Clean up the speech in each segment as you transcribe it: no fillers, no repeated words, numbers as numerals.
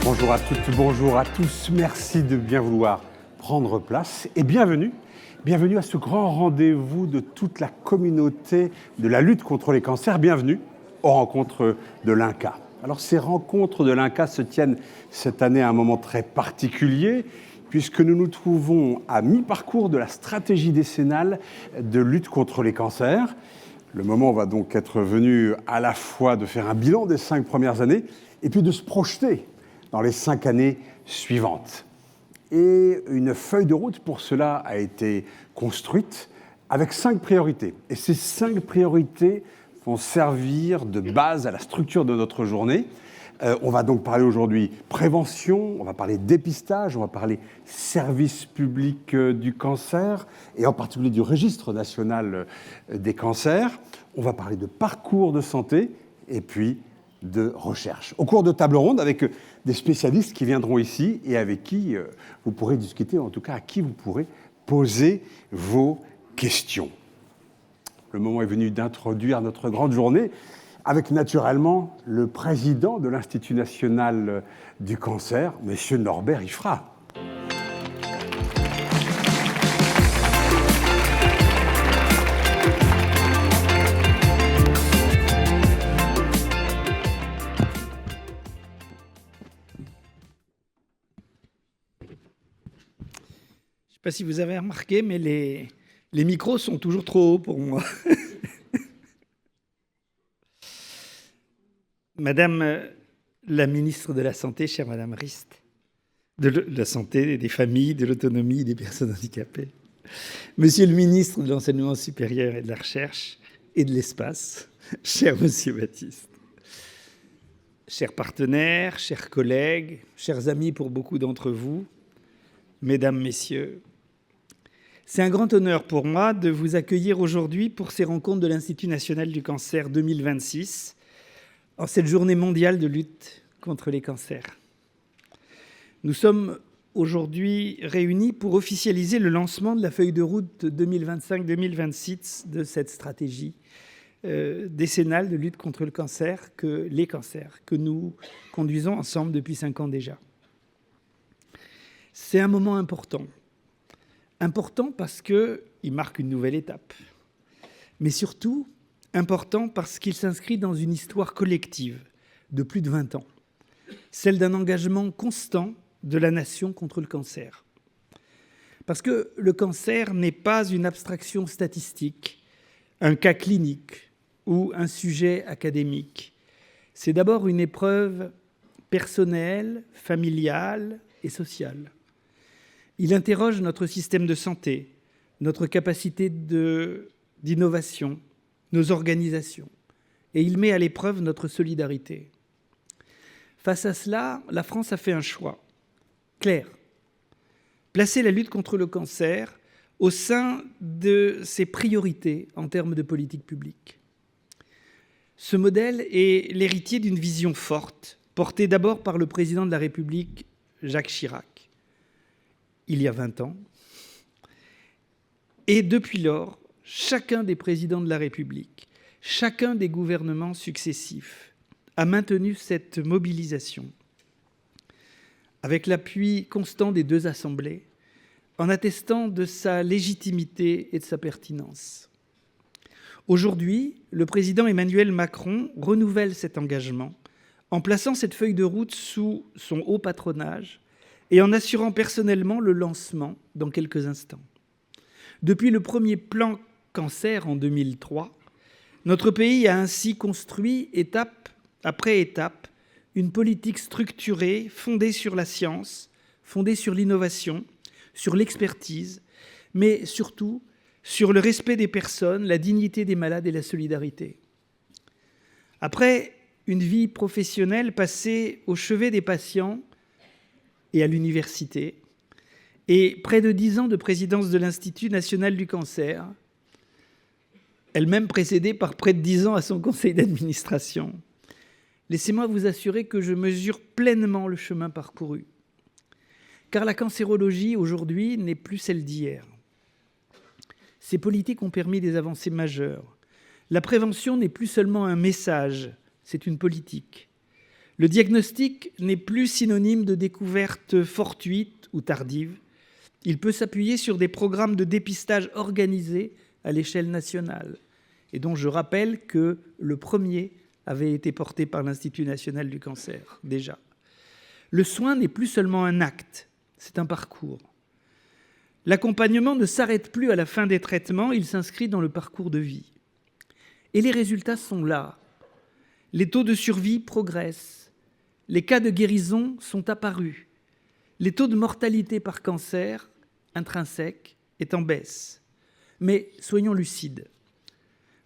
Bonjour à toutes, bonjour à tous. Merci de bien vouloir prendre place et bienvenue. Bienvenue à ce grand rendez-vous de toute la communauté de la lutte contre les cancers. Bienvenue aux rencontres de l'INCa. Alors ces rencontres de l'INCa se tiennent cette année à un moment très particulier puisque nous nous trouvons à mi-parcours de la stratégie décennale de lutte contre les cancers. Le moment va donc être venu à la fois de faire un bilan des 5 premières années et puis de se projeter dans les 5 années suivantes. Et une feuille de route pour cela a été construite avec 5 priorités. Et ces 5 priorités vont servir de base à la structure de notre journée. On va donc parler aujourd'hui prévention, on va parler dépistage, on va parler service public du cancer, et en particulier du registre national des cancers. On va parler de parcours de santé, et puis de recherche. Au cours de table ronde avec des spécialistes qui viendront ici et avec qui vous pourrez discuter, en tout cas à qui vous pourrez poser vos questions. Le moment est venu d'introduire notre grande journée avec naturellement le président de l'Institut national du cancer, M. Norbert Iffra. Je ne sais pas si vous avez remarqué, mais les micros sont toujours trop hauts pour moi. Madame la ministre de la Santé, chère Madame Rist, de la Santé, des familles, de l'autonomie des personnes handicapées. Monsieur le ministre de l'Enseignement supérieur et de la Recherche et de l'Espace, cher Monsieur Baptiste. Chers partenaires, chers collègues, chers amis pour beaucoup d'entre vous, Mesdames, Messieurs, c'est un grand honneur pour moi de vous accueillir aujourd'hui pour ces rencontres de l'Institut national du cancer 2026, en cette journée mondiale de lutte contre les cancers. Nous sommes aujourd'hui réunis pour officialiser le lancement de la feuille de route 2025-2026 de cette stratégie décennale de lutte contre le cancer, les cancers, que nous conduisons ensemble depuis 5 ans déjà. C'est un moment important. Important parce qu'il marque une nouvelle étape, mais surtout important parce qu'il s'inscrit dans une histoire collective de plus de 20 ans, celle d'un engagement constant de la nation contre le cancer. Parce que le cancer n'est pas une abstraction statistique, un cas clinique ou un sujet académique. C'est d'abord une épreuve personnelle, familiale et sociale. Il interroge notre système de santé, notre capacité d'innovation, nos organisations, et il met à l'épreuve notre solidarité. Face à cela, la France a fait un choix clair. Placer la lutte contre le cancer au sein de ses priorités en termes de politique publique. Ce modèle est l'héritier d'une vision forte, portée d'abord par le président de la République, Jacques Chirac, il y a 20 ans. Et depuis lors, chacun des présidents de la République, chacun des gouvernements successifs a maintenu cette mobilisation avec l'appui constant des 2 assemblées, en attestant de sa légitimité et de sa pertinence. Aujourd'hui, le président Emmanuel Macron renouvelle cet engagement en plaçant cette feuille de route sous son haut patronage et en assurant personnellement le lancement dans quelques instants. Depuis le premier plan cancer en 2003, notre pays a ainsi construit, étape après étape, une politique structurée, fondée sur la science, fondée sur l'innovation, sur l'expertise, mais surtout sur le respect des personnes, la dignité des malades et la solidarité. Après une vie professionnelle passée au chevet des patients et à l'université, et près de 10 ans de présidence de l'Institut national du cancer, elle-même précédée par près de 10 ans à son conseil d'administration, laissez-moi vous assurer que je mesure pleinement le chemin parcouru. Car la cancérologie, aujourd'hui, n'est plus celle d'hier. Ces politiques ont permis des avancées majeures. La prévention n'est plus seulement un message, c'est une politique. Le diagnostic n'est plus synonyme de découverte fortuite ou tardive. Il peut s'appuyer sur des programmes de dépistage organisés à l'échelle nationale, et dont je rappelle que le premier avait été porté par l'Institut national du cancer, déjà. Le soin n'est plus seulement un acte, c'est un parcours. L'accompagnement ne s'arrête plus à la fin des traitements, il s'inscrit dans le parcours de vie. Et les résultats sont là. Les taux de survie progressent. Les cas de guérison sont apparus. Les taux de mortalité par cancer intrinsèque est en baisse. Mais soyons lucides.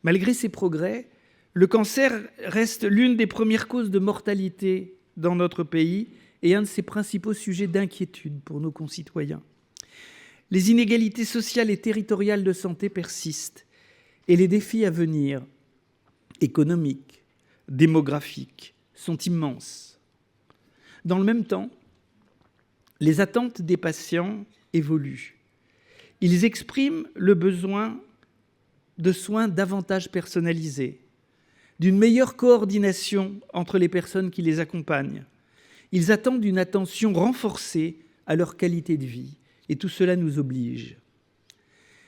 Malgré ces progrès, le cancer reste l'une des premières causes de mortalité dans notre pays et un de ses principaux sujets d'inquiétude pour nos concitoyens. Les inégalités sociales et territoriales de santé persistent et les défis à venir, économiques, démographiques, sont immenses. Dans le même temps, les attentes des patients évoluent. Ils expriment le besoin de soins davantage personnalisés, d'une meilleure coordination entre les personnes qui les accompagnent. Ils attendent une attention renforcée à leur qualité de vie. Et tout cela nous oblige.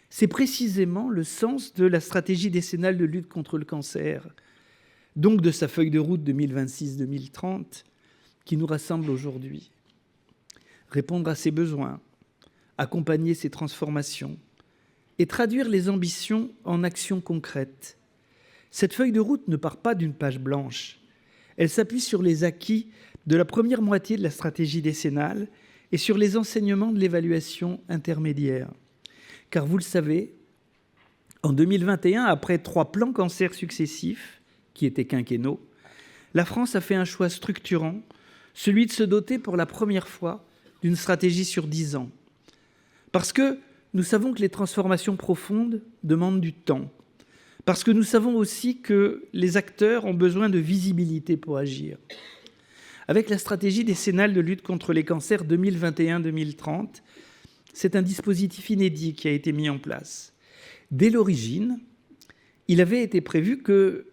C'est précisément le sens de la stratégie décennale de lutte contre le cancer, donc de sa feuille de route 2026-2030, qui nous rassemble aujourd'hui. Répondre à ces besoins, accompagner ces transformations et traduire les ambitions en actions concrètes. Cette feuille de route ne part pas d'une page blanche. Elle s'appuie sur les acquis de la première moitié de la stratégie décennale et sur les enseignements de l'évaluation intermédiaire. Car vous le savez, en 2021, après 3 plans cancer successifs, qui étaient quinquennaux, la France a fait un choix structurant, celui de se doter pour la première fois d'une stratégie sur 10 ans. Parce que nous savons que les transformations profondes demandent du temps. Parce que nous savons aussi que les acteurs ont besoin de visibilité pour agir. Avec la stratégie décennale de lutte contre les cancers 2021-2030, c'est un dispositif inédit qui a été mis en place. Dès l'origine, il avait été prévu que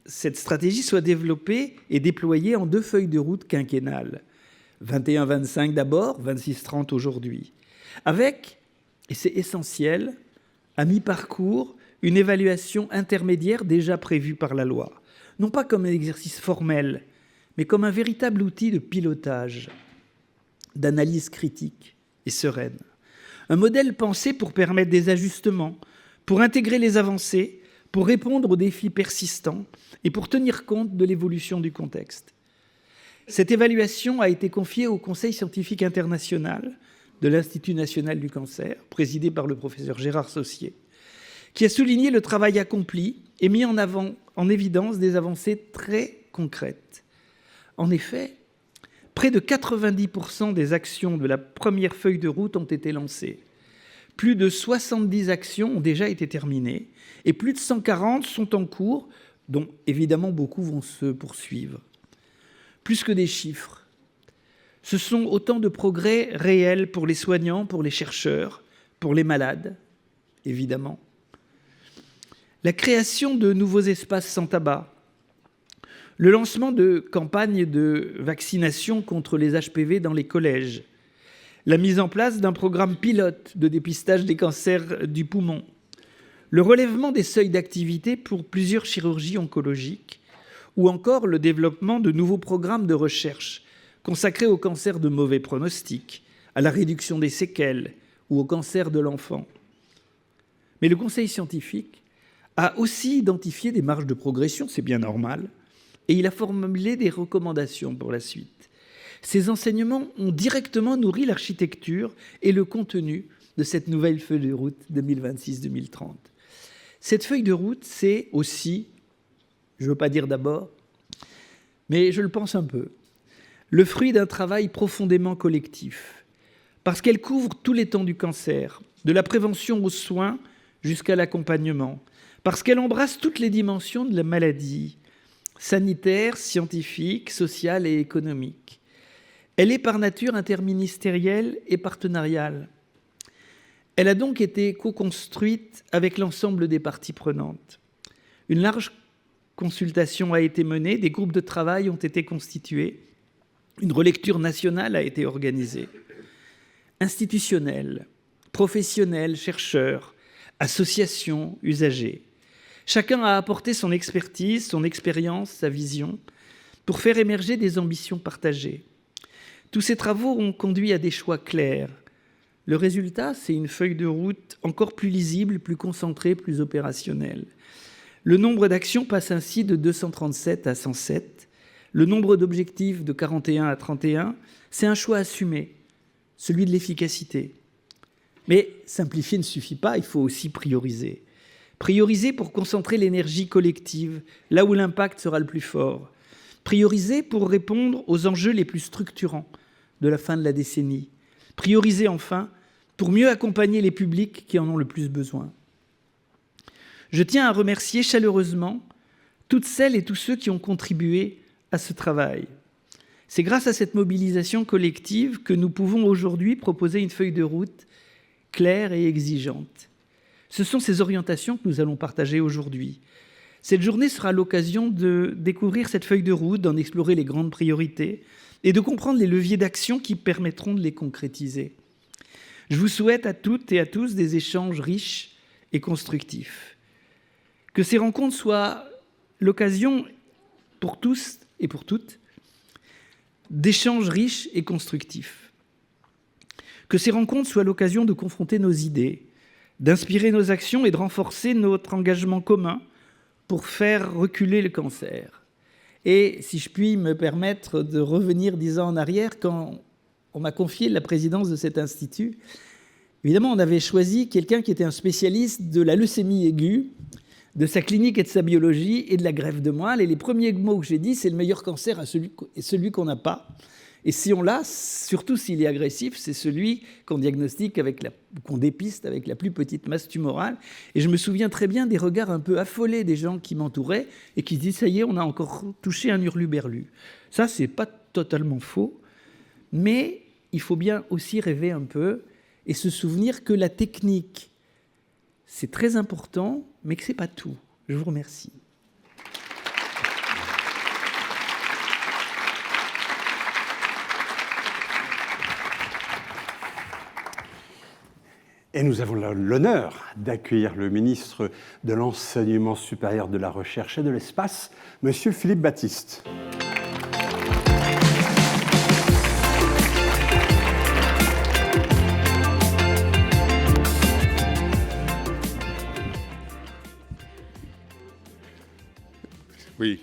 cette stratégie soit développée et déployée en 2 feuilles de route quinquennales. 21-25 d'abord, 26-30 aujourd'hui. Avec, et c'est essentiel, à mi-parcours, une évaluation intermédiaire déjà prévue par la loi. Non pas comme un exercice formel, mais comme un véritable outil de pilotage, d'analyse critique et sereine. Un modèle pensé pour permettre des ajustements, pour intégrer les avancées, pour répondre aux défis persistants et pour tenir compte de l'évolution du contexte. Cette évaluation a été confiée au Conseil scientifique international de l'Institut national du cancer, présidé par le professeur Gérard Saussier, qui a souligné le travail accompli et mis en évidence des avancées très concrètes. En effet, près de 90% des actions de la première feuille de route ont été lancées. Plus de 70 actions ont déjà été terminées et plus de 140 sont en cours, dont évidemment beaucoup vont se poursuivre. Plus que des chiffres, ce sont autant de progrès réels pour les soignants, pour les chercheurs, pour les malades, évidemment. La création de nouveaux espaces sans tabac, le lancement de campagnes de vaccination contre les HPV dans les collèges, la mise en place d'un programme pilote de dépistage des cancers du poumon, le relèvement des seuils d'activité pour plusieurs chirurgies oncologiques, ou encore le développement de nouveaux programmes de recherche consacrés au cancer de mauvais pronostic, à la réduction des séquelles ou au cancer de l'enfant. Mais le Conseil scientifique a aussi identifié des marges de progression, c'est bien normal, et il a formulé des recommandations pour la suite. Ces enseignements ont directement nourri l'architecture et le contenu de cette nouvelle feuille de route 2026-2030. Cette feuille de route, c'est aussi, je ne veux pas dire d'abord, mais je le pense un peu, le fruit d'un travail profondément collectif, parce qu'elle couvre tous les temps du cancer, de la prévention aux soins jusqu'à l'accompagnement, parce qu'elle embrasse toutes les dimensions de la maladie, sanitaire, scientifique, sociale et économique. Elle est par nature interministérielle et partenariale. Elle a donc été co-construite avec l'ensemble des parties prenantes. Une large consultation a été menée, des groupes de travail ont été constitués, une relecture nationale a été organisée. Institutionnels, professionnels, chercheurs, associations, usagers. Chacun a apporté son expertise, son expérience, sa vision, pour faire émerger des ambitions partagées. Tous ces travaux ont conduit à des choix clairs. Le résultat, c'est une feuille de route encore plus lisible, plus concentrée, plus opérationnelle. Le nombre d'actions passe ainsi de 237 à 107. Le nombre d'objectifs de 41 à 31. C'est un choix assumé, celui de l'efficacité. Mais simplifier ne suffit pas, il faut aussi prioriser. Prioriser pour concentrer l'énergie collective, là où l'impact sera le plus fort. Prioriser pour répondre aux enjeux les plus structurants de la fin de la décennie. Prioriser enfin pour mieux accompagner les publics qui en ont le plus besoin. Je tiens à remercier chaleureusement toutes celles et tous ceux qui ont contribué à ce travail. C'est grâce à cette mobilisation collective que nous pouvons aujourd'hui proposer une feuille de route claire et exigeante. Ce sont ces orientations que nous allons partager aujourd'hui. Cette journée sera l'occasion de découvrir cette feuille de route, d'en explorer les grandes priorités et de comprendre les leviers d'action qui permettront de les concrétiser. Je vous souhaite à toutes et à tous des échanges riches et constructifs. Que ces rencontres soient l'occasion pour tous et pour toutes d'échanges riches et constructifs. Que ces rencontres soient l'occasion de confronter nos idées, d'inspirer nos actions et de renforcer notre engagement commun pour faire reculer le cancer. Et si je puis me permettre de revenir 10 ans en arrière, quand on m'a confié la présidence de cet institut, évidemment, on avait choisi quelqu'un qui était un spécialiste de la leucémie aiguë, de sa clinique et de sa biologie et de la greffe de moelle. Et les premiers mots que j'ai dit, c'est le meilleur cancer est celui qu'on n'a pas. Et si on l'a, surtout s'il est agressif, c'est celui qu'on diagnostique qu'on dépiste avec la plus petite masse tumorale. Et je me souviens très bien des regards un peu affolés des gens qui m'entouraient et qui se disaient « ça y est, on a encore touché un hurluberlu ». Ça, c'est pas totalement faux, mais il faut bien aussi rêver un peu et se souvenir que la technique, c'est très important, mais que c'est pas tout. Je vous remercie. Et nous avons l'honneur d'accueillir le ministre de l'Enseignement supérieur, de la Recherche et de l'Espace, M. Philippe Baptiste. Oui,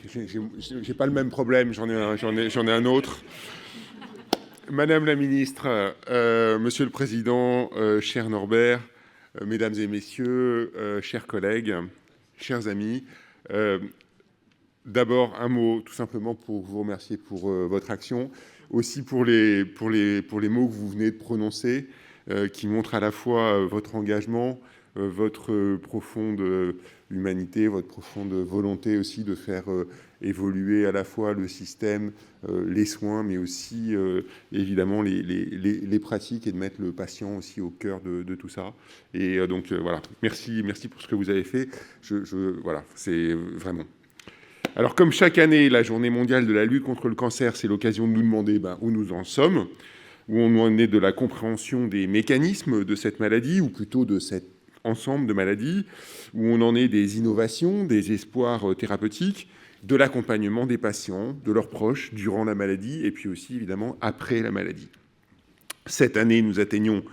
j'ai pas le même problème, j'en ai un autre. Madame la ministre, Monsieur le Président, cher Norbert, Mesdames et Messieurs, chers collègues, chers amis, d'abord un mot tout simplement pour vous remercier pour votre action, aussi pour les mots que vous venez de prononcer, qui montrent à la fois votre engagement, votre profonde humanité, votre profonde volonté aussi de faire évoluer à la fois le système, les soins, mais aussi évidemment les pratiques et de mettre le patient aussi au cœur de tout ça. Et donc voilà, merci pour ce que vous avez fait. Voilà, c'est vraiment. Alors comme chaque année, la Journée mondiale de la lutte contre le cancer, c'est l'occasion de nous demander où nous en sommes, où on en est de la compréhension des mécanismes de cette maladie, ou plutôt de cet ensemble de maladies, où on en est des innovations, des espoirs thérapeutiques, de l'accompagnement des patients, de leurs proches durant la maladie, et puis aussi évidemment après la maladie. Cette année, nous atteignons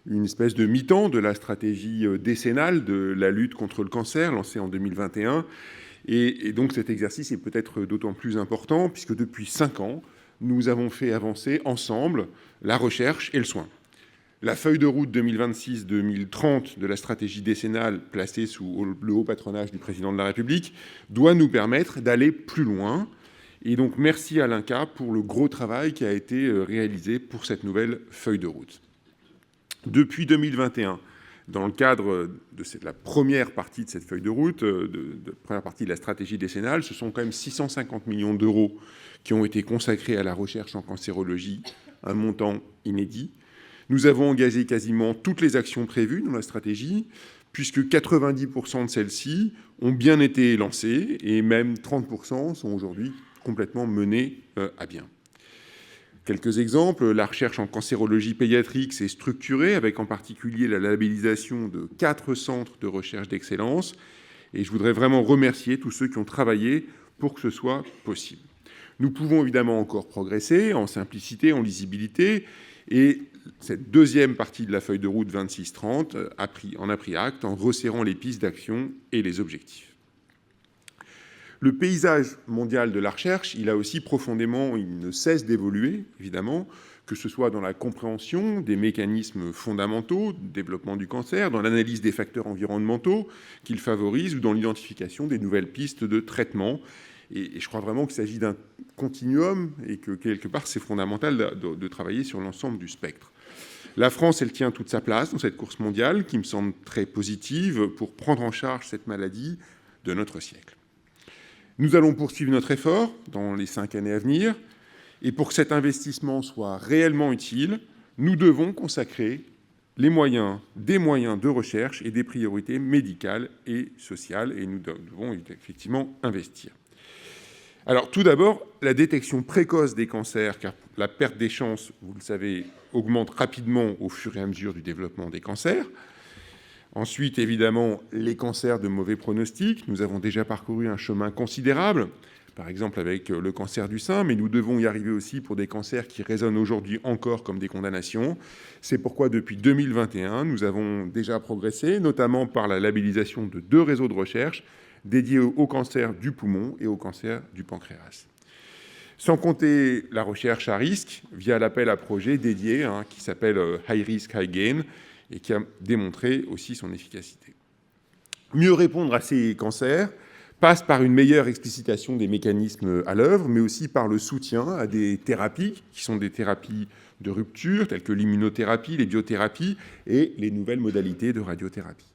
une espèce de mi-temps de la stratégie décennale de la lutte contre le cancer, lancée en 2021, et donc cet exercice est peut-être d'autant plus important, puisque depuis 5 ans, nous avons fait avancer ensemble la recherche et le soin. La feuille de route 2026-2030 de la stratégie décennale placée sous le haut patronage du président de la République doit nous permettre d'aller plus loin. Et donc, merci à l'INCa pour le gros travail qui a été réalisé pour cette nouvelle feuille de route. Depuis 2021, dans le cadre de la première partie de cette feuille de route, de première partie de la stratégie décennale, ce sont quand même 650 millions d'euros qui ont été consacrés à la recherche en cancérologie, un montant inédit. Nous avons engagé quasiment toutes les actions prévues dans la stratégie puisque 90% de celles-ci ont bien été lancées et même 30% sont aujourd'hui complètement menées à bien. Quelques exemples, la recherche en cancérologie pédiatrique s'est structurée avec en particulier la labellisation de 4 centres de recherche d'excellence et je voudrais vraiment remercier tous ceux qui ont travaillé pour que ce soit possible. Nous pouvons évidemment encore progresser en simplicité, en lisibilité et cette deuxième partie de la feuille de route 26-30 en a pris acte en resserrant les pistes d'action et les objectifs. Le paysage mondial de la recherche, il ne cesse d'évoluer, évidemment, que ce soit dans la compréhension des mécanismes fondamentaux du développement du cancer, dans l'analyse des facteurs environnementaux qu'il favorise ou dans l'identification des nouvelles pistes de traitement. Et je crois vraiment qu'il s'agit d'un continuum et que, quelque part, c'est fondamental de travailler sur l'ensemble du spectre. La France, elle tient toute sa place dans cette course mondiale qui me semble très positive pour prendre en charge cette maladie de notre siècle. Nous allons poursuivre notre effort dans les 5 années à venir et pour que cet investissement soit réellement utile, nous devons consacrer des moyens de recherche et des priorités médicales et sociales et nous devons effectivement investir. Alors tout d'abord, la détection précoce des cancers, car la perte des chances, vous le savez, augmente rapidement au fur et à mesure du développement des cancers. Ensuite, évidemment, les cancers de mauvais pronostic. Nous avons déjà parcouru un chemin considérable, par exemple avec le cancer du sein, mais nous devons y arriver aussi pour des cancers qui résonnent aujourd'hui encore comme des condamnations. C'est pourquoi, depuis 2021, nous avons déjà progressé, notamment par la labellisation de 2 réseaux de recherche dédiés au cancer du poumon et au cancer du pancréas. Sans compter la recherche à risque, via l'appel à projet dédié qui s'appelle High Risk, High Gain, et qui a démontré aussi son efficacité. Mieux répondre à ces cancers passe par une meilleure explicitation des mécanismes à l'œuvre, mais aussi par le soutien à des thérapies qui sont des thérapies de rupture, telles que l'immunothérapie, les biothérapies et les nouvelles modalités de radiothérapie.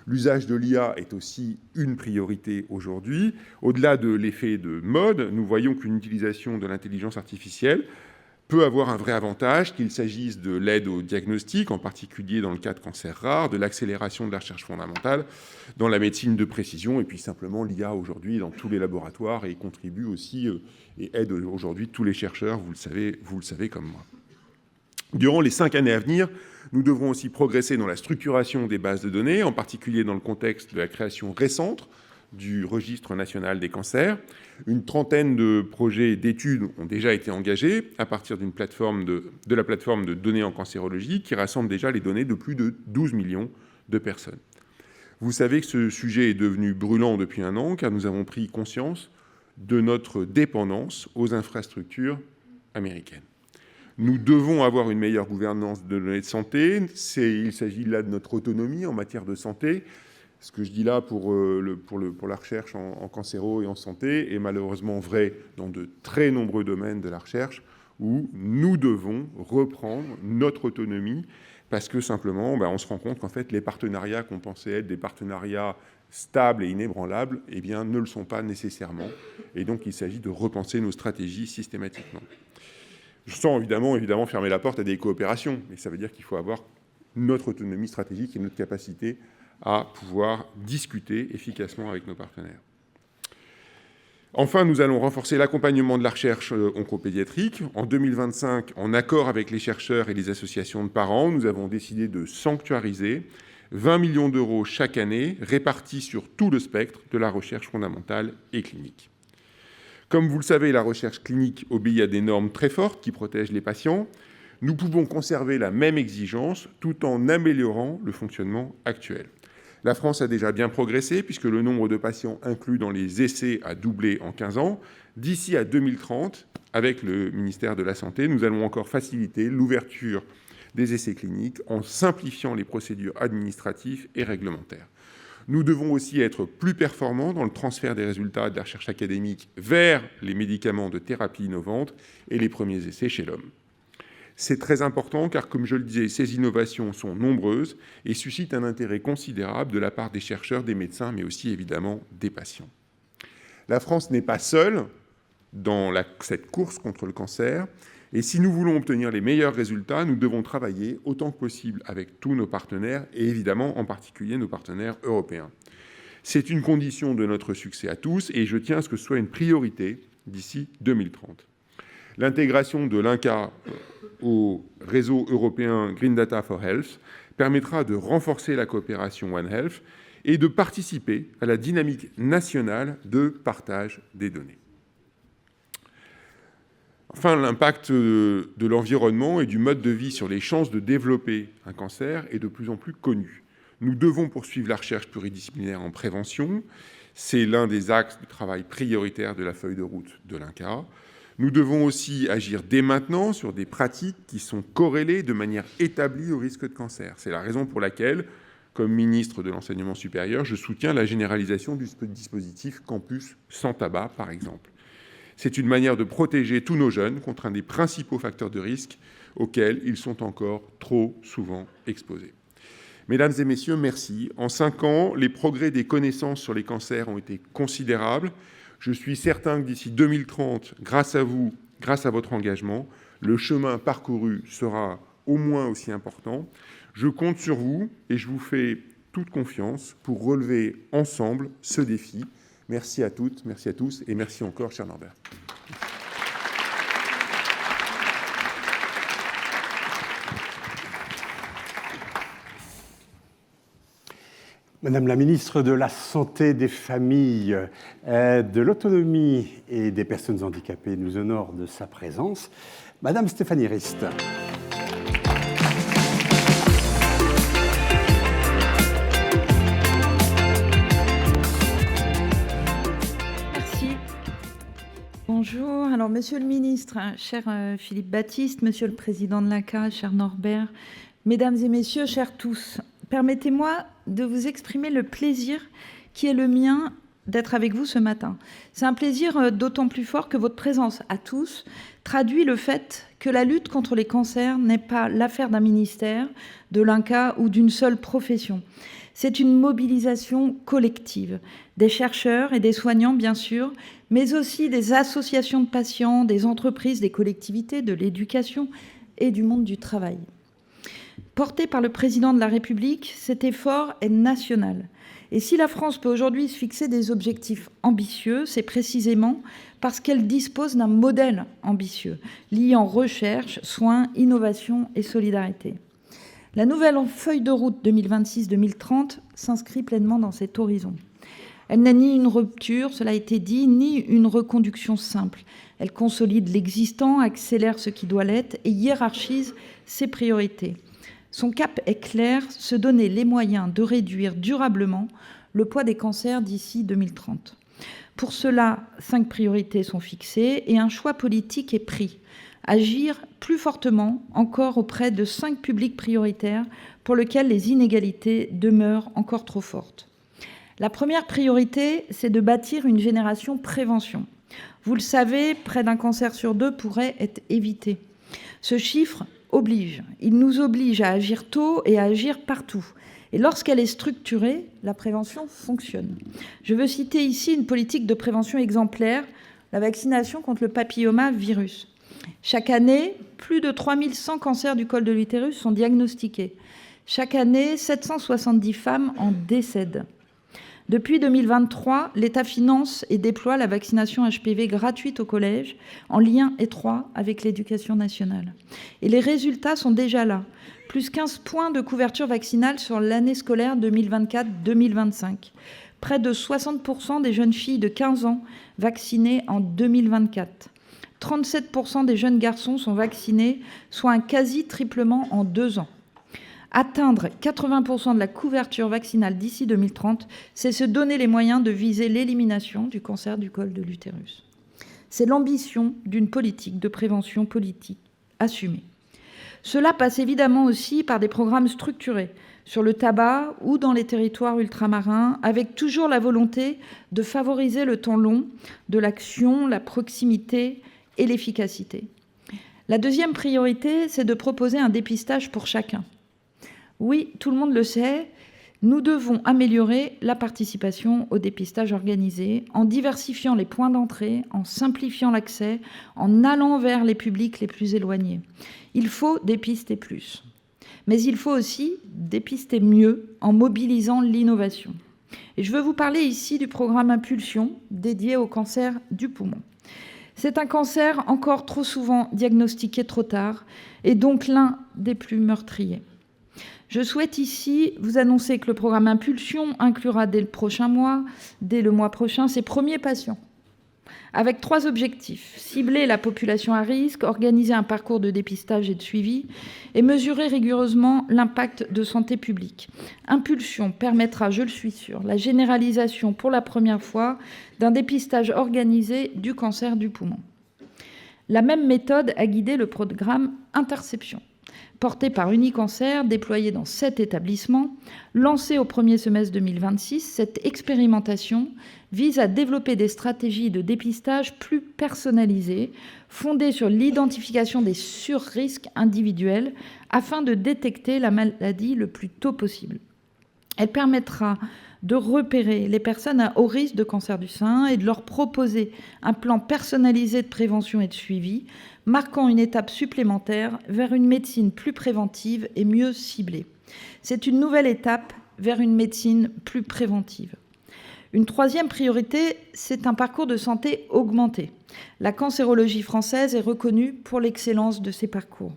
L'usage de l'IA est aussi une priorité aujourd'hui. Au-delà de l'effet de mode, nous voyons qu'une utilisation de l'intelligence artificielle peut avoir un vrai avantage, qu'il s'agisse de l'aide au diagnostic, en particulier dans le cas de cancers rares, de l'accélération de la recherche fondamentale, dans la médecine de précision, et puis simplement l'IA aujourd'hui dans tous les laboratoires et contribue aussi et aide aujourd'hui tous les chercheurs, vous le savez comme moi. Durant les 5 années à venir, nous devrons aussi progresser dans la structuration des bases de données, en particulier dans le contexte de la création récente du registre national des cancers. Une trentaine de projets d'études ont déjà été engagés à partir de la plateforme de données en cancérologie qui rassemble déjà les données de plus de 12 millions de personnes. Vous savez que ce sujet est devenu brûlant depuis 1 an car nous avons pris conscience de notre dépendance aux infrastructures américaines. Nous devons avoir une meilleure gouvernance de données de santé. Il s'agit là de notre autonomie en matière de santé. Ce que je dis là pour la recherche en cancéro et en santé est malheureusement vrai dans de très nombreux domaines de la recherche où nous devons reprendre notre autonomie parce que simplement, on se rend compte qu'en fait, les partenariats qu'on pensait être des partenariats stables et inébranlables, eh bien, ne le sont pas nécessairement. Et donc, il s'agit de repenser nos stratégies systématiquement. Je sens évidemment fermer la porte à des coopérations, mais ça veut dire qu'il faut avoir notre autonomie stratégique et notre capacité à pouvoir discuter efficacement avec nos partenaires. Enfin, nous allons renforcer l'accompagnement de la recherche oncopédiatrique. En 2025, en accord avec les chercheurs et les associations de parents, nous avons décidé de sanctuariser 20 millions d'euros chaque année répartis sur tout le spectre de la recherche fondamentale et clinique. Comme vous le savez, la recherche clinique obéit à des normes très fortes qui protègent les patients. Nous pouvons conserver la même exigence tout en améliorant le fonctionnement actuel. La France a déjà bien progressé puisque le nombre de patients inclus dans les essais a doublé en 15 ans. D'ici à 2030, avec le ministère de la Santé, nous allons encore faciliter l'ouverture des essais cliniques en simplifiant les procédures administratives et réglementaires. Nous devons aussi être plus performants dans le transfert des résultats de la recherche académique vers les médicaments de thérapie innovante et les premiers essais chez l'homme. C'est très important car, comme je le disais, ces innovations sont nombreuses et suscitent un intérêt considérable de la part des chercheurs, des médecins, mais aussi évidemment des patients. La France n'est pas seule dans cette course contre le cancer Et si nous voulons obtenir les meilleurs résultats, nous devons travailler autant que possible avec tous nos partenaires, et évidemment en particulier nos partenaires européens. C'est une condition de notre succès à tous, et je tiens à ce que ce soit une priorité d'ici 2030. L'intégration de l'INCa au réseau européen Green Data for Health permettra de renforcer la coopération One Health et de participer à la dynamique nationale de partage des données. Enfin, l'impact de l'environnement et du mode de vie sur les chances de développer un cancer est de plus en plus connu. Nous devons poursuivre la recherche pluridisciplinaire en prévention. C'est l'un des axes de travail prioritaires de la feuille de route de l'INCa. Nous devons aussi agir dès maintenant sur des pratiques qui sont corrélées de manière établie au risque de cancer. C'est la raison pour laquelle, comme ministre de l'Enseignement supérieur, je soutiens la généralisation du dispositif Campus sans tabac, par exemple. C'est une manière de protéger tous nos jeunes contre un des principaux facteurs de risque auxquels ils sont encore trop souvent exposés. Mesdames et messieurs, merci. En 5 ans, les progrès des connaissances sur les cancers ont été considérables. Je suis certain que d'ici 2030, grâce à vous, grâce à votre engagement, le chemin parcouru sera au moins aussi important. Je compte sur vous et je vous fais toute confiance pour relever ensemble ce défi. Merci à toutes, merci à tous et merci encore, cher Norbert. Madame la ministre de la Santé, des Familles, de l'Autonomie et des Personnes handicapées nous honore de sa présence. Madame Stéphanie Rist. Bonjour. Alors, Monsieur le Ministre, cher Philippe Baptiste, Monsieur le Président de l'INCa, cher Norbert, Mesdames et Messieurs, chers tous, permettez-moi de vous exprimer le plaisir qui est le mien d'être avec vous ce matin. C'est un plaisir d'autant plus fort que votre présence à tous traduit le fait que la lutte contre les cancers n'est pas l'affaire d'un ministère, de l'INCa ou d'une seule profession. C'est une mobilisation collective, des chercheurs et des soignants bien sûr, mais aussi des associations de patients, des entreprises, des collectivités, de l'éducation et du monde du travail. Porté par le président de la République, cet effort est national. Et si la France peut aujourd'hui se fixer des objectifs ambitieux, c'est précisément parce qu'elle dispose d'un modèle ambitieux, liant recherche, soins, innovation et solidarité. La nouvelle feuille de route 2026-2030 s'inscrit pleinement dans cet horizon. Elle n'est ni une rupture, cela a été dit, ni une reconduction simple. Elle consolide l'existant, accélère ce qui doit l'être et hiérarchise ses priorités. Son cap est clair, se donner les moyens de réduire durablement le poids des cancers d'ici 2030. Pour cela, 5 priorités sont fixées et un choix politique est pris. Agir plus fortement encore auprès de 5 publics prioritaires pour lesquels les inégalités demeurent encore trop fortes. La première priorité, c'est de bâtir une génération prévention. Vous le savez, près d'un cancer sur 2 pourrait être évité. Ce chiffre oblige. Il nous oblige à agir tôt et à agir partout. Et lorsqu'elle est structurée, la prévention fonctionne. Je veux citer ici une politique de prévention exemplaire, la vaccination contre le papillomavirus. Chaque année, plus de 3100 cancers du col de l'utérus sont diagnostiqués. Chaque année, 770 femmes en décèdent. Depuis 2023, l'État finance et déploie la vaccination HPV gratuite au collège, en lien étroit avec l'éducation nationale. Et les résultats sont déjà là. Plus 15 points de couverture vaccinale sur l'année scolaire 2024-2025. Près de 60% des jeunes filles de 15 ans vaccinées en 2024. 37% des jeunes garçons sont vaccinés, soit un quasi-triplement en 2 ans. Atteindre 80% de la couverture vaccinale d'ici 2030, c'est se donner les moyens de viser l'élimination du cancer du col de l'utérus. C'est l'ambition d'une politique de prévention politique assumée. Cela passe évidemment aussi par des programmes structurés sur le tabac ou dans les territoires ultramarins, avec toujours la volonté de favoriser le temps long de l'action, la proximité et l'efficacité. La deuxième priorité, c'est de proposer un dépistage pour chacun. Oui, tout le monde le sait, Nous devons améliorer la participation au dépistage organisé en diversifiant les points d'entrée, en simplifiant l'accès, en allant vers les publics les plus éloignés. Il faut dépister plus. Mais il faut aussi dépister mieux en mobilisant l'innovation. Et je veux vous parler ici du programme Impulsion dédié au cancer du poumon. C'est un cancer encore trop souvent diagnostiqué trop tard et donc l'un des plus meurtriers. Je souhaite ici vous annoncer que le programme Impulsion inclura dès le mois prochain, ses premiers patients, avec 3 objectifs: cibler la population à risque, organiser un parcours de dépistage et de suivi, et mesurer rigoureusement l'impact de santé publique. Impulsion permettra, je le suis sûre, la généralisation pour la première fois d'un dépistage organisé du cancer du poumon. La même méthode a guidé le programme Interception, porté par Unicancer, déployé dans 7 établissements. Lancé au premier semestre 2026, cette expérimentation vise à développer des stratégies de dépistage plus personnalisées, fondées sur l'identification des surrisques individuels, afin de détecter la maladie le plus tôt possible. Elle permettra de repérer les personnes à haut risque de cancer du sein et de leur proposer un plan personnalisé de prévention et de suivi, marquant une étape supplémentaire vers une médecine plus préventive et mieux ciblée. C'est une nouvelle étape vers une médecine plus préventive. Une troisième priorité, c'est un parcours de santé augmenté. La cancérologie française est reconnue pour l'excellence de ses parcours.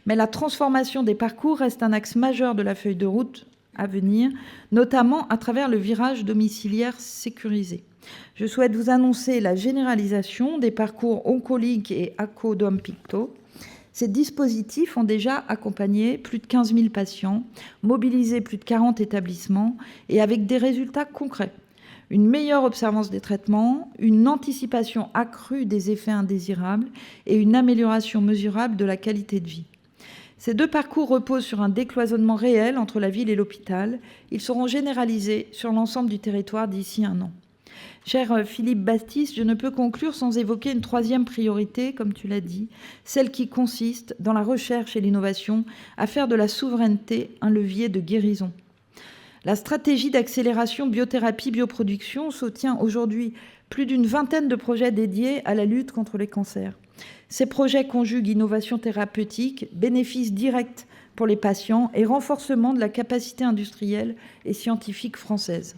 Mais la transformation des parcours reste un axe majeur de la feuille de route à venir, notamment à travers le virage domiciliaire sécurisé. Je souhaite vous annoncer la généralisation des parcours Oncoligue et ACO-DOM-PICTO. Ces dispositifs ont déjà accompagné plus de 15 000 patients, mobilisé plus de 40 établissements et avec des résultats concrets. Une meilleure observance des traitements, une anticipation accrue des effets indésirables et une amélioration mesurable de la qualité de vie. Ces 2 parcours reposent sur un décloisonnement réel entre la ville et l'hôpital. Ils seront généralisés sur l'ensemble du territoire d'ici 1 an. Cher Philippe Baptiste, je ne peux conclure sans évoquer une 3e priorité, comme tu l'as dit, celle qui consiste, dans la recherche et l'innovation, à faire de la souveraineté un levier de guérison. La stratégie d'accélération biothérapie-bioproduction soutient aujourd'hui plus d'une vingtaine de projets dédiés à la lutte contre les cancers. Ces projets conjuguent innovation thérapeutique, bénéfices directs pour les patients et renforcement de la capacité industrielle et scientifique française.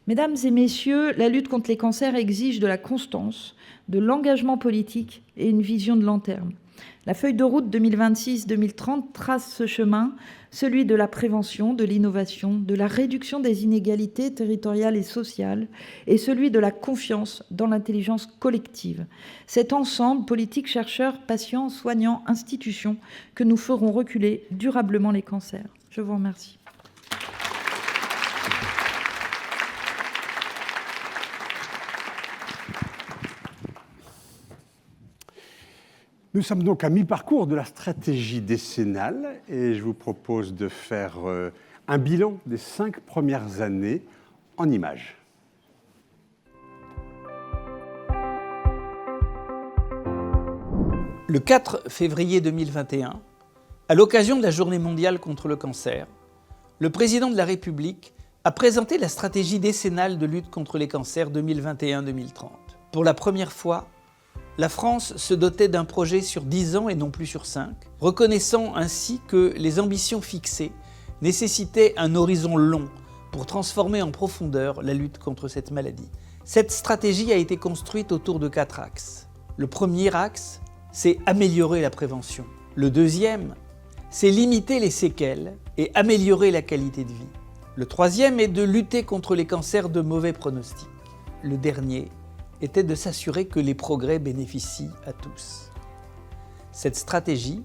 Mesdames et messieurs, la lutte contre les cancers exige de la constance, de l'engagement politique et une vision de long terme. La feuille de route 2026-2030 trace ce chemin, celui de la prévention, de l'innovation, de la réduction des inégalités territoriales et sociales, et celui de la confiance dans l'intelligence collective. C'est ensemble, politiques, chercheurs, patients, soignants, institutions, que nous ferons reculer durablement les cancers. Je vous remercie. Nous sommes donc à mi-parcours de la stratégie décennale et je vous propose de faire un bilan des 5 premières années en images. Le 4 février 2021, à l'occasion de la Journée mondiale contre le cancer, le président de la République a présenté la stratégie décennale de lutte contre les cancers 2021-2030. Pour la première fois, la France se dotait d'un projet sur 10 ans et non plus sur 5, reconnaissant ainsi que les ambitions fixées nécessitaient un horizon long pour transformer en profondeur la lutte contre cette maladie. Cette stratégie a été construite autour de 4 axes. Le premier axe, c'est améliorer la prévention. Le deuxième, c'est limiter les séquelles et améliorer la qualité de vie. Le troisième est de lutter contre les cancers de mauvais pronostic. Le dernier était de s'assurer que les progrès bénéficient à tous. Cette stratégie,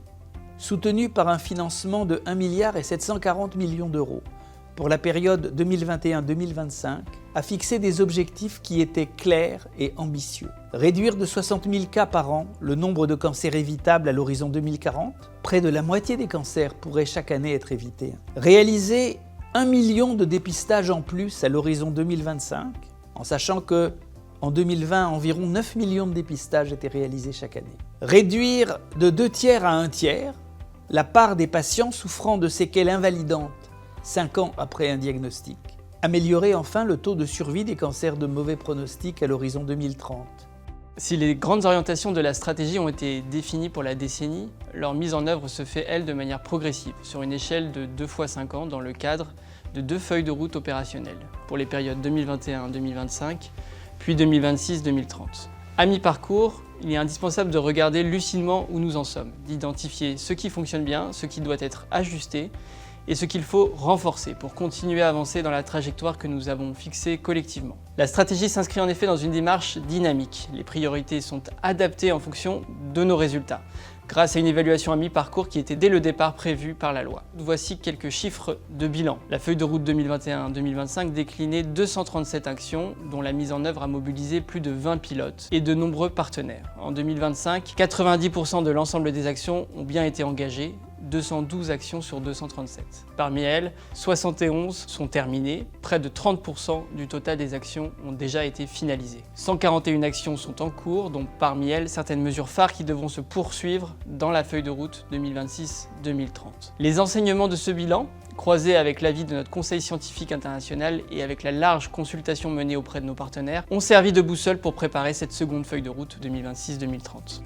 soutenue par un financement de 1,740 milliard d'euros pour la période 2021-2025, a fixé des objectifs qui étaient clairs et ambitieux. Réduire de 60 000 cas par an le nombre de cancers évitables à l'horizon 2040, près de la moitié des cancers pourraient chaque année être évités. Réaliser 1 million de dépistages en plus à l'horizon 2025, en sachant que en 2020, environ 9 millions de dépistages étaient réalisés chaque année. Réduire de 2 tiers à 1 tiers la part des patients souffrant de séquelles invalidantes 5 ans après un diagnostic. Améliorer enfin le taux de survie des cancers de mauvais pronostic à l'horizon 2030. Si les grandes orientations de la stratégie ont été définies pour la décennie, leur mise en œuvre se fait, elle, de manière progressive, sur une échelle de 2 fois 5 ans, dans le cadre de 2 feuilles de route opérationnelles, pour les périodes 2021-2025, puis 2026-2030. À mi-parcours, il est indispensable de regarder lucidement où nous en sommes, d'identifier ce qui fonctionne bien, ce qui doit être ajusté, et ce qu'il faut renforcer pour continuer à avancer dans la trajectoire que nous avons fixée collectivement. La stratégie s'inscrit en effet dans une démarche dynamique. Les priorités sont adaptées en fonction de nos résultats, grâce à une évaluation à mi-parcours qui était dès le départ prévue par la loi. Voici quelques chiffres de bilan. La feuille de route 2021-2025 déclinait 237 actions, dont la mise en œuvre a mobilisé plus de 20 pilotes et de nombreux partenaires. En 2025, 90% de l'ensemble des actions ont bien été engagées, 212 actions sur 237. Parmi elles, 71 sont terminées, près de 30% du total des actions ont déjà été finalisées. 141 actions sont en cours, dont parmi elles certaines mesures phares qui devront se poursuivre dans la feuille de route 2026-2030. Les enseignements de ce bilan, croisés avec l'avis de notre conseil scientifique international et avec la large consultation menée auprès de nos partenaires, ont servi de boussole pour préparer cette seconde feuille de route 2026-2030.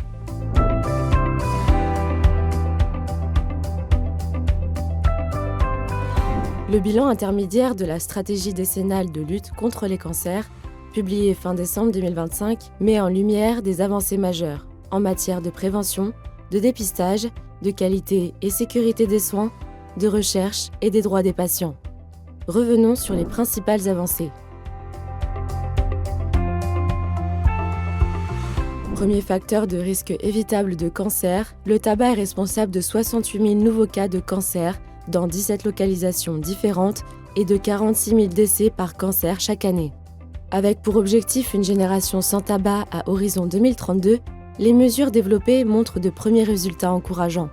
Le bilan intermédiaire de la stratégie décennale de lutte contre les cancers, publié fin décembre 2025, met en lumière des avancées majeures en matière de prévention, de dépistage, de qualité et sécurité des soins, de recherche et des droits des patients. Revenons sur les principales avancées. Premier facteur de risque évitable de cancer, le tabac est responsable de 68 000 nouveaux cas de cancer dans 17 localisations différentes et de 46 000 décès par cancer chaque année. Avec pour objectif une génération sans tabac à horizon 2032, les mesures développées montrent de premiers résultats encourageants.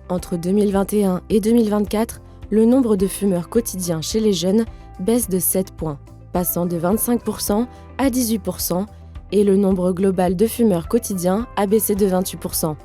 Entre 2021 et 2024, le nombre de fumeurs quotidiens chez les jeunes baisse de 7 points, passant de 25% à 18%, et le nombre global de fumeurs quotidiens a baissé de 28%.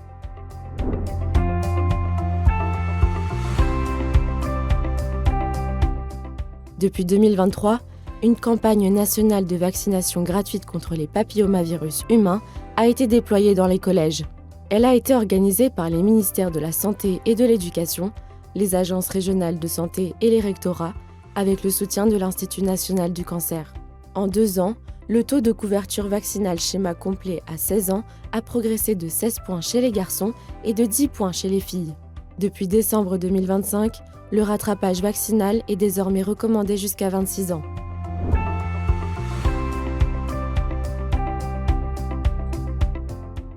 Depuis 2023, une campagne nationale de vaccination gratuite contre les papillomavirus humains a été déployée dans les collèges. Elle a été organisée par les ministères de la Santé et de l'Éducation, les agences régionales de santé et les rectorats, avec le soutien de l'Institut national du cancer. En 2 ans, le taux de couverture vaccinale schéma complet à 16 ans a progressé de 16 points chez les garçons et de 10 points chez les filles. Depuis décembre 2025, le rattrapage vaccinal est désormais recommandé jusqu'à 26 ans.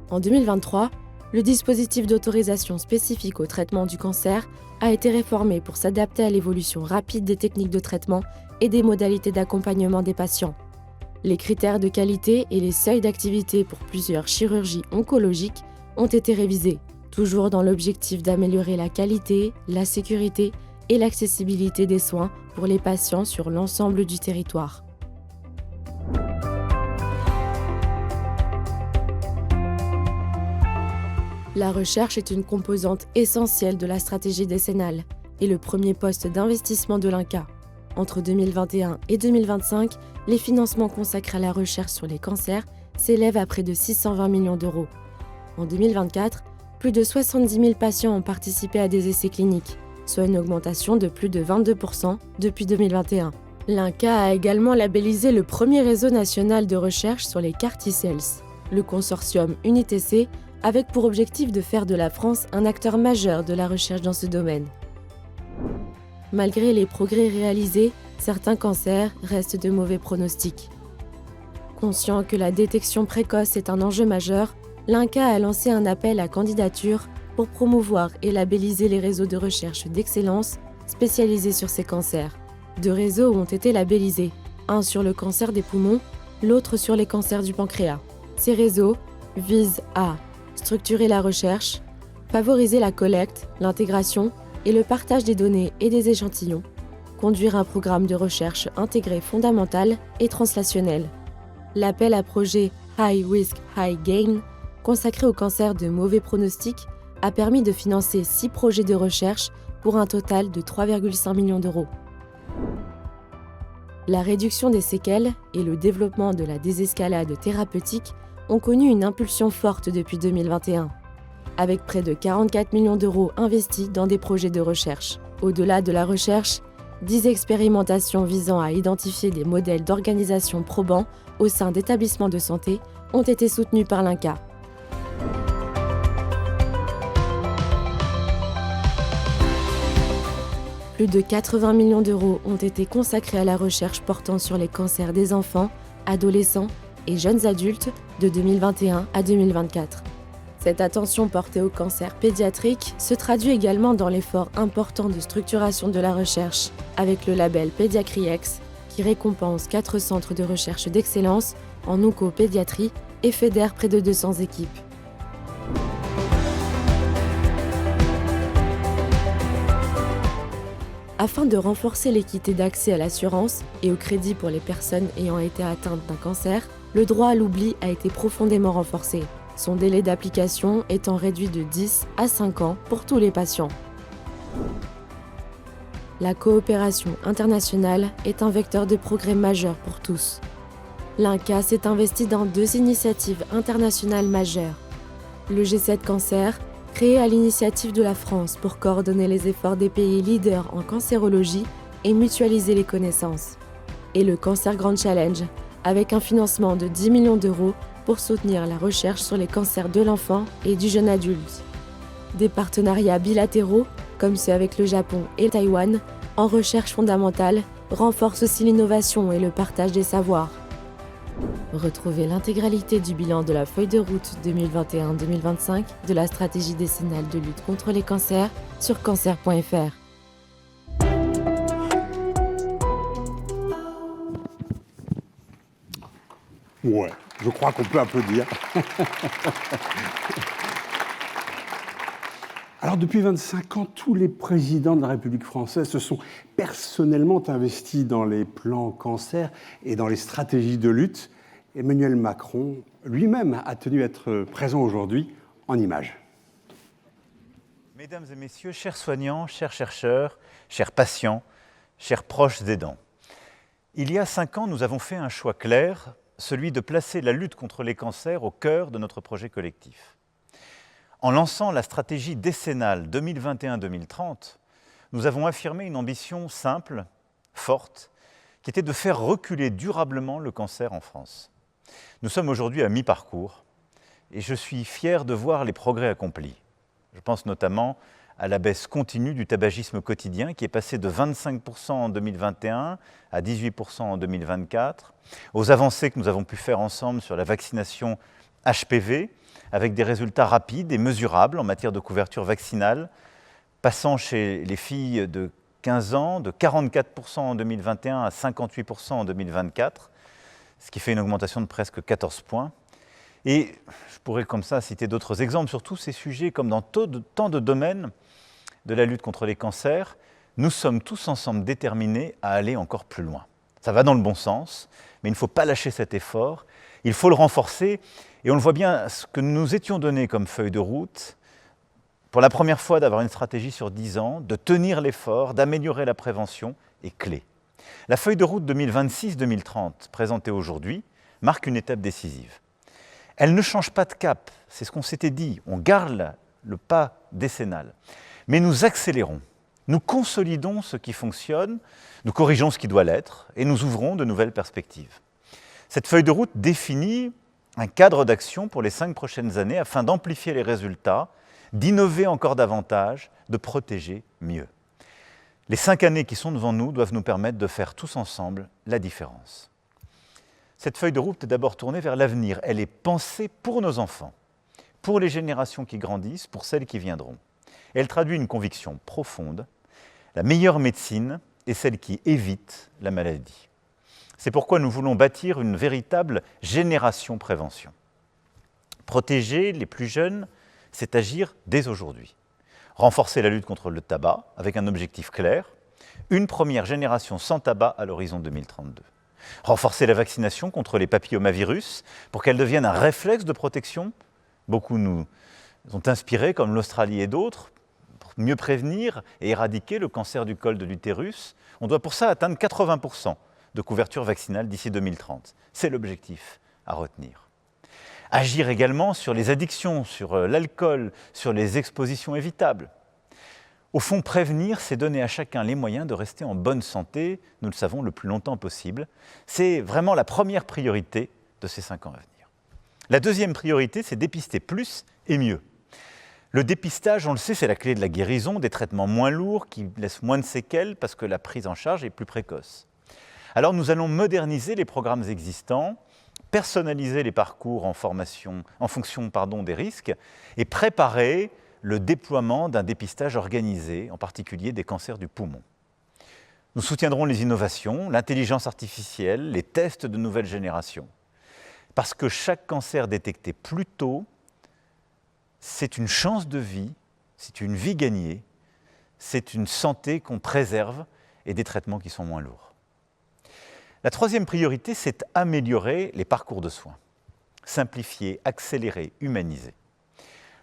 En 2023, le dispositif d'autorisation spécifique au traitement du cancer a été réformé pour s'adapter à l'évolution rapide des techniques de traitement et des modalités d'accompagnement des patients. Les critères de qualité et les seuils d'activité pour plusieurs chirurgies oncologiques ont été révisés, toujours dans l'objectif d'améliorer la qualité, la sécurité et l'accessibilité des soins pour les patients sur l'ensemble du territoire. La recherche est une composante essentielle de la stratégie décennale et le premier poste d'investissement de l'INCa. Entre 2021 et 2025, les financements consacrés à la recherche sur les cancers s'élèvent à près de 620 millions d'euros. En 2024, plus de 70 000 patients ont participé à des essais cliniques, soit une augmentation de plus de 22% depuis 2021. L'INCa a également labellisé le premier réseau national de recherche sur les CAR T-cells, le consortium UniTC, avec pour objectif de faire de la France un acteur majeur de la recherche dans ce domaine. Malgré les progrès réalisés, certains cancers restent de mauvais pronostics. Conscient que la détection précoce est un enjeu majeur, l'INCa a lancé un appel à candidature pour promouvoir et labelliser les réseaux de recherche d'excellence spécialisés sur ces cancers. 2 réseaux ont été labellisés, un sur le cancer des poumons, l'autre sur les cancers du pancréas. Ces réseaux visent à structurer la recherche, favoriser la collecte, l'intégration et le partage des données et des échantillons, conduire un programme de recherche intégré fondamental et translationnel. L'appel à projet High Risk, High Gain, consacré au cancer de mauvais pronostic, a permis de financer 6 projets de recherche pour un total de 3,5 millions d'euros. La réduction des séquelles et le développement de la désescalade thérapeutique ont connu une impulsion forte depuis 2021, avec près de 44 millions d'euros investis dans des projets de recherche. Au-delà de la recherche, 10 expérimentations visant à identifier des modèles d'organisation probants au sein d'établissements de santé ont été soutenues par l'INCa. Plus de 80 millions d'euros ont été consacrés à la recherche portant sur les cancers des enfants, adolescents et jeunes adultes de 2021 à 2024. Cette attention portée au cancer pédiatrique se traduit également dans l'effort important de structuration de la recherche, avec le label PédiacriEx, qui récompense 4 centres de recherche d'excellence en oncopédiatrie et fédère près de 200 équipes. Afin de renforcer l'équité d'accès à l'assurance et au crédit pour les personnes ayant été atteintes d'un cancer, le droit à l'oubli a été profondément renforcé, son délai d'application étant réduit de 10 à 5 ans pour tous les patients. La coopération internationale est un vecteur de progrès majeur pour tous. L'INCa s'est investi dans 2 initiatives internationales majeures. Le G7 Cancer, créé à l'initiative de la France pour coordonner les efforts des pays leaders en cancérologie et mutualiser les connaissances. Et le Cancer Grand Challenge, avec un financement de 10 millions d'euros pour soutenir la recherche sur les cancers de l'enfant et du jeune adulte. Des partenariats bilatéraux, comme ceux avec le Japon et Taïwan, en recherche fondamentale, renforcent aussi l'innovation et le partage des savoirs. Retrouvez l'intégralité du bilan de la feuille de route 2021-2025 de la stratégie décennale de lutte contre les cancers sur cancer.fr. Ouais, je crois qu'on peut applaudir. Alors, depuis 25 ans, tous les présidents de la République française se sont personnellement investis dans les plans cancer et dans les stratégies de lutte. Emmanuel Macron lui-même a tenu à être présent aujourd'hui en images. Mesdames et messieurs, chers soignants, chers chercheurs, chers patients, chers proches aidants, il y a 5 ans, nous avons fait un choix clair, celui de placer la lutte contre les cancers au cœur de notre projet collectif. En lançant la stratégie décennale 2021-2030, nous avons affirmé une ambition simple, forte, qui était de faire reculer durablement le cancer en France. Nous sommes aujourd'hui à mi-parcours et je suis fier de voir les progrès accomplis. Je pense notamment à la baisse continue du tabagisme quotidien qui est passé de 25% en 2021 à 18% en 2024, aux avancées que nous avons pu faire ensemble sur la vaccination HPV, avec des résultats rapides et mesurables en matière de couverture vaccinale, passant chez les filles de 15 ans de 44% en 2021 à 58% en 2024, ce qui fait une augmentation de presque 14 points. Et je pourrais comme ça citer d'autres exemples sur tous ces sujets, comme dans tant de domaines de la lutte contre les cancers, nous sommes tous ensemble déterminés à aller encore plus loin. Ça va dans le bon sens, mais il ne faut pas lâcher cet effort, il faut le renforcer, et on le voit bien, ce que nous nous étions donné comme feuille de route, pour la première fois d'avoir une stratégie sur 10 ans, de tenir l'effort, d'améliorer la prévention, est clé. La feuille de route 2026-2030, présentée aujourd'hui, marque une étape décisive. Elle ne change pas de cap, c'est ce qu'on s'était dit, on garde le pas décennal. Mais nous accélérons, nous consolidons ce qui fonctionne, nous corrigeons ce qui doit l'être et nous ouvrons de nouvelles perspectives. Cette feuille de route définit un cadre d'action pour les 5 prochaines années afin d'amplifier les résultats, d'innover encore davantage, de protéger mieux. Les 5 années qui sont devant nous doivent nous permettre de faire tous ensemble la différence. Cette feuille de route est d'abord tournée vers l'avenir. Elle est pensée pour nos enfants, pour les générations qui grandissent, pour celles qui viendront. Elle traduit une conviction profonde. La meilleure médecine est celle qui évite la maladie. C'est pourquoi nous voulons bâtir une véritable génération prévention. Protéger les plus jeunes, c'est agir dès aujourd'hui. Renforcer la lutte contre le tabac avec un objectif clair, une première génération sans tabac à l'horizon 2032. Renforcer la vaccination contre les papillomavirus pour qu'elle devienne un réflexe de protection. Beaucoup nous ont inspirés, comme l'Australie et d'autres, pour mieux prévenir et éradiquer le cancer du col de l'utérus. On doit pour ça atteindre 80% de couverture vaccinale d'ici 2030. C'est l'objectif à retenir. Agir également sur les addictions, sur l'alcool, sur les expositions évitables. Au fond, prévenir, c'est donner à chacun les moyens de rester en bonne santé, nous le savons, le plus longtemps possible. C'est vraiment la première priorité de ces 5 ans à venir. La deuxième priorité, c'est dépister plus et mieux. Le dépistage, on le sait, c'est la clé de la guérison, des traitements moins lourds qui laissent moins de séquelles parce que la prise en charge est plus précoce. Alors nous allons moderniser les programmes existants, personnaliser les parcours en fonction des risques et préparer le déploiement d'un dépistage organisé, en particulier des cancers du poumon. Nous soutiendrons les innovations, l'intelligence artificielle, les tests de nouvelle génération. Parce que chaque cancer détecté plus tôt, c'est une chance de vie, c'est une vie gagnée, c'est une santé qu'on préserve et des traitements qui sont moins lourds. La troisième priorité, c'est améliorer les parcours de soins. Simplifier, accélérer, humaniser.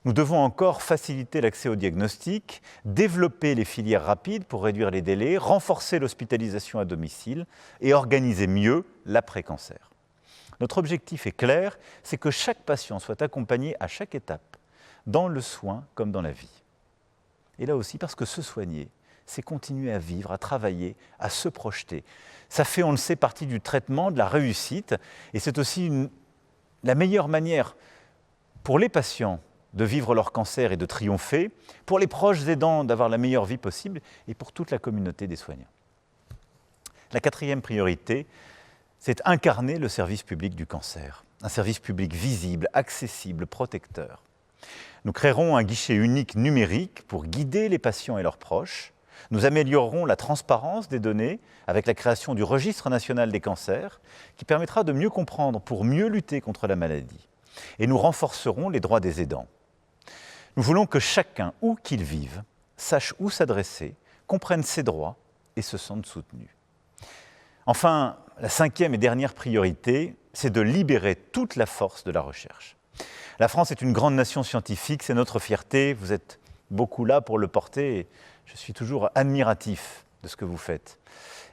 Nous devons encore faciliter l'accès au diagnostic, développer les filières rapides pour réduire les délais, renforcer l'hospitalisation à domicile et organiser mieux l'après-cancer. Notre objectif est clair, c'est que chaque patient soit accompagné à chaque étape, dans le soin comme dans la vie. Et là aussi, parce que se soigner, c'est continuer à vivre, à travailler, à se projeter. Ça fait, on le sait, partie du traitement, de la réussite, et c'est aussi la meilleure manière pour les patients de vivre leur cancer et de triompher, pour les proches aidants d'avoir la meilleure vie possible, et pour toute la communauté des soignants. La quatrième priorité, c'est incarner le service public du cancer. Un service public visible, accessible, protecteur. Nous créerons un guichet unique numérique pour guider les patients et leurs proches. Nous améliorerons la transparence des données avec la création du registre national des cancers, qui permettra de mieux comprendre pour mieux lutter contre la maladie. Et nous renforcerons les droits des aidants. Nous voulons que chacun, où qu'il vive, sache où s'adresser, comprenne ses droits et se sente soutenu. Enfin, la cinquième et dernière priorité, c'est de libérer toute la force de la recherche. La France est une grande nation scientifique, c'est notre fierté. Vous êtes beaucoup là pour le porter et je suis toujours admiratif de ce que vous faites.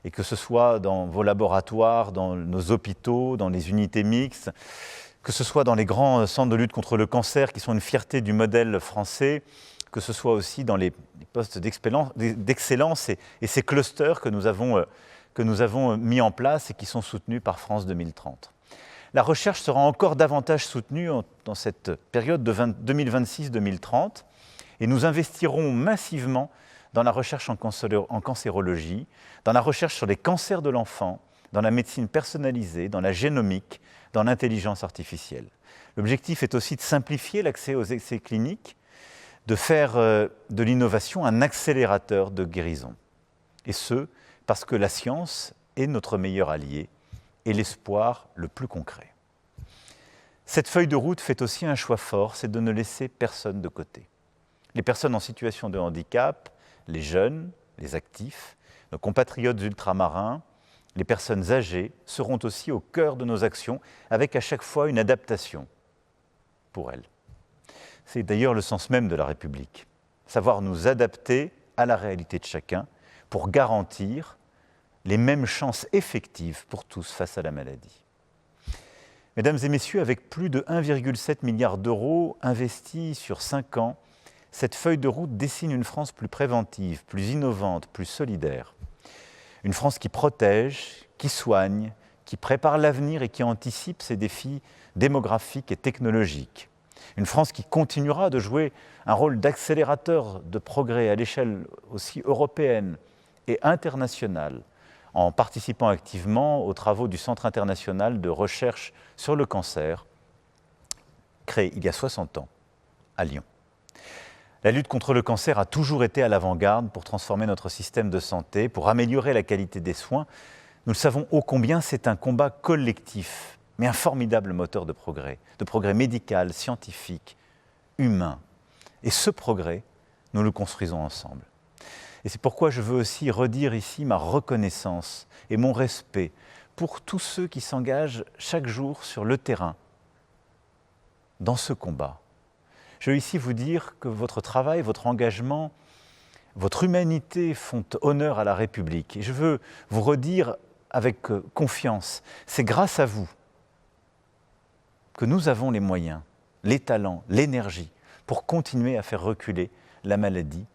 Et que ce soit dans vos laboratoires, dans nos hôpitaux, dans les unités mixtes, que ce soit dans les grands centres de lutte contre le cancer qui sont une fierté du modèle français, que ce soit aussi dans les postes d'excellence et ces clusters que nous avons mis en place et qui sont soutenus par France 2030. La recherche sera encore davantage soutenue dans cette période de 2026-2030 et nous investirons massivement dans la recherche en cancérologie, dans la recherche sur les cancers de l'enfant, dans la médecine personnalisée, dans la génomique, dans l'intelligence artificielle. L'objectif est aussi de simplifier l'accès aux essais cliniques, de faire de l'innovation un accélérateur de guérison. Et ce, parce que la science est notre meilleur allié et l'espoir le plus concret. Cette feuille de route fait aussi un choix fort, c'est de ne laisser personne de côté. Les personnes en situation de handicap, les jeunes, les actifs, nos compatriotes ultramarins, les personnes âgées seront aussi au cœur de nos actions, avec à chaque fois une adaptation pour elles. C'est d'ailleurs le sens même de la République, savoir nous adapter à la réalité de chacun pour garantir les mêmes chances effectives pour tous face à la maladie. Mesdames et messieurs, avec plus de 1,7 milliard d'euros investis sur 5 ans, cette feuille de route dessine une France plus préventive, plus innovante, plus solidaire. Une France qui protège, qui soigne, qui prépare l'avenir et qui anticipe ses défis démographiques et technologiques. Une France qui continuera de jouer un rôle d'accélérateur de progrès à l'échelle aussi européenne et internationale, en participant activement aux travaux du Centre international de recherche sur le cancer, créé il y a 60 ans à Lyon. La lutte contre le cancer a toujours été à l'avant-garde pour transformer notre système de santé, pour améliorer la qualité des soins. Nous le savons ô combien, c'est un combat collectif, mais un formidable moteur de progrès médical, scientifique, humain. Et ce progrès, nous le construisons ensemble. Et c'est pourquoi je veux aussi redire ici ma reconnaissance et mon respect pour tous ceux qui s'engagent chaque jour sur le terrain dans ce combat. Je veux ici vous dire que votre travail, votre engagement, votre humanité font honneur à la République. Et je veux vous redire avec confiance. C'est grâce à vous que nous avons les moyens, les talents, l'énergie pour continuer à faire reculer la maladie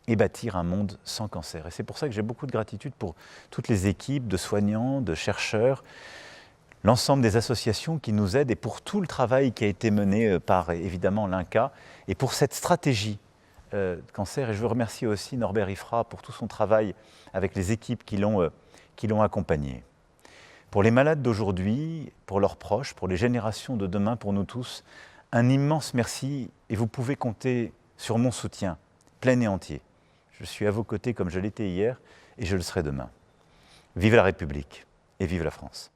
et bâtir un monde sans cancer. Et c'est pour ça que j'ai beaucoup de gratitude pour toutes les équipes de soignants, de chercheurs, l'ensemble des associations qui nous aident et pour tout le travail qui a été mené par évidemment l'INCa et pour cette stratégie cancer. Et je veux remercier aussi Norbert Ifra pour tout son travail avec les équipes qui l'ont accompagné. Pour les malades d'aujourd'hui, pour leurs proches, pour les générations de demain, pour nous tous, un immense merci et vous pouvez compter sur mon soutien plein et entier. Je suis à vos côtés comme je l'étais hier et je le serai demain. Vive la République et vive la France.